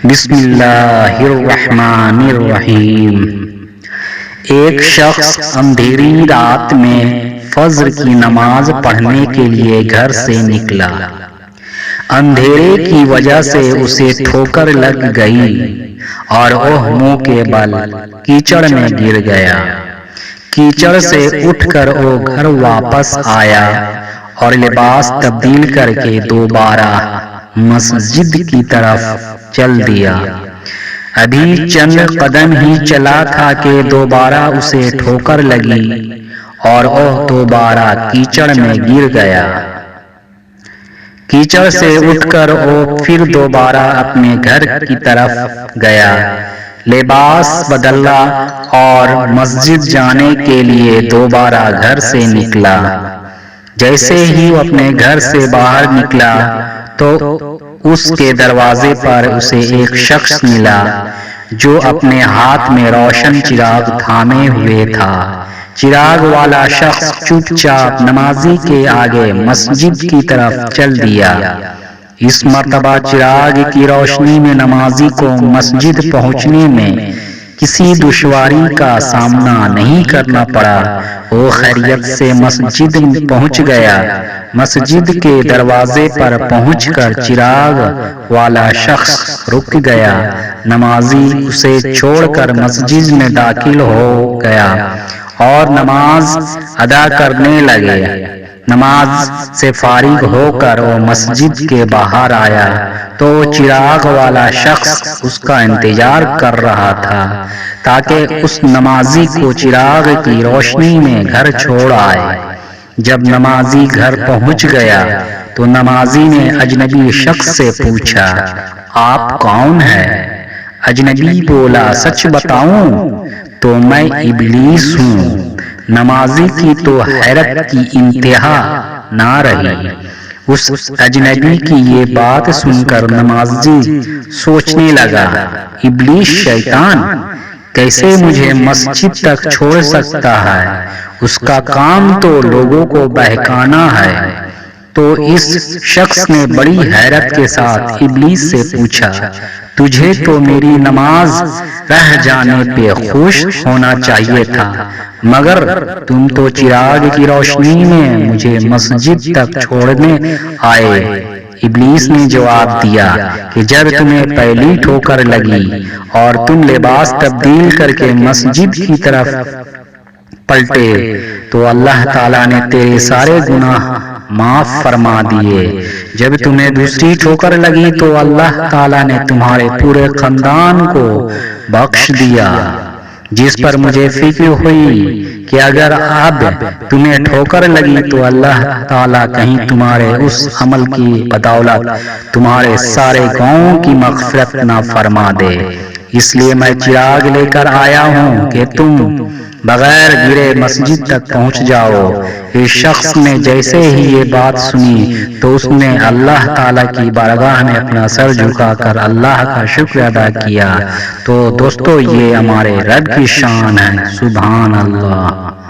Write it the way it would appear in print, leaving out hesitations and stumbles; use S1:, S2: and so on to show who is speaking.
S1: بسم اللہ الرحمن الرحیم۔ ایک شخص اندھیری رات میں فجر کی نماز پڑھنے کے لیے گھر سے نکلا۔ اندھیرے کی وجہ سے اسے ٹھوکر لگ گئی اور وہ منہ کے بل کیچڑ میں گر گیا۔ کیچڑ سے اٹھ کر وہ گھر واپس آیا اور لباس تبدیل کر کے دوبارہ مسجد کی طرف چل دیا۔ ابھی چند قدم ہی چلا تھا کہ دوبارہ اسے ٹھوکر لگی اور وہ دوبارہ کیچڑ میں گر گیا۔ کیچڑ سے اٹھ کر وہ پھر دوبارہ اپنے گھر کی طرف گیا، لباس بدلا اور مسجد جانے کے لیے دوبارہ گھر سے نکلا۔ جیسے ہی وہ اپنے گھر سے باہر نکلا تو اس کے دروازے پر اسے ایک شخص ملا جو اپنے ہاتھ میں روشن چراغ تھامے ہوئے تھا۔ چراغ والا شخص چپ چاپ نمازی کے آگے مسجد کی طرف چل دیا۔ اس مرتبہ چراغ کی روشنی میں نمازی کو مسجد پہنچنے میں کسی دشواری کا سامنا نہیں کرنا پڑا۔ وہ خیریت سے مسجد پہنچ گیا۔ مسجد کے دروازے پر پہنچ کر چراغ والا شخص رک گیا۔ نمازی اسے چھوڑ کر مسجد میں داخل ہو گیا اور نماز ادا کرنے لگے۔ نماز سے فارغ ہو کر وہ مسجد کے باہر آیا تو چراغ والا شخص اس کا انتظار کر رہا تھا تاکہ اس نمازی کو چراغ کی روشنی میں گھر چھوڑ آئے۔ جب نمازی گھر پہنچ گیا تو نمازی نے اجنبی شخص سے پوچھا، آپ کون ہیں؟ اجنبی بولا، سچ بتاؤں تو میں ابلیس ہوں۔ نمازی کی تو حیرت کی انتہا نہ رہی۔ اس اجنبی کی یہ بات سن کر نمازی سوچنے لگا، ابلیس شیطان کیسے مجھے مسجد تک چھوڑ سکتا ہے؟ اس کا کام تو لوگوں کو بہکانا ہے۔ تو اس شخص نے بڑی حیرت کے ساتھ ابلیس سے پوچھا، تجھے تو میری نماز رہ جانے پہ خوش ہونا چاہیے تھا، مگر تم تو چراغ کی روشنی میں مجھے مسجد تک چھوڑنے آئے۔ ابلیس نے جواب دیا کہ جب تمہیں پہلی ٹھوکر لگی اور تم لباس تبدیل کر کے مسجد کی طرف پلٹے تو اللہ تعالیٰ نے تیرے سارے گناہ معاف فرما دیے۔ جب تمہیں دوسری ٹھوکر لگی تو اللہ تعالیٰ نے تمہارے پورے خاندان کو بخش دیا۔ جس پر مجھے فکر ہوئی کہ اگر اب تمہیں ٹھوکر لگی تو اللہ تعالیٰ کہیں تمہارے اس عمل کی بدولت تمہارے سارے گناہوں کی مغفرت نہ فرما دے، اس لیے میں چراغ لے کر آیا ہوں کہ تم بغیر گرے مسجد تک پہنچ جاؤ۔ اس شخص نے جیسے ہی یہ بات سنی تو اس نے اللہ تعالیٰ کی بارگاہ میں اپنا سر جھکا کر اللہ کا شکر ادا کیا۔ تو دوستو، یہ ہمارے رب کی شان ہے، سبحان اللہ۔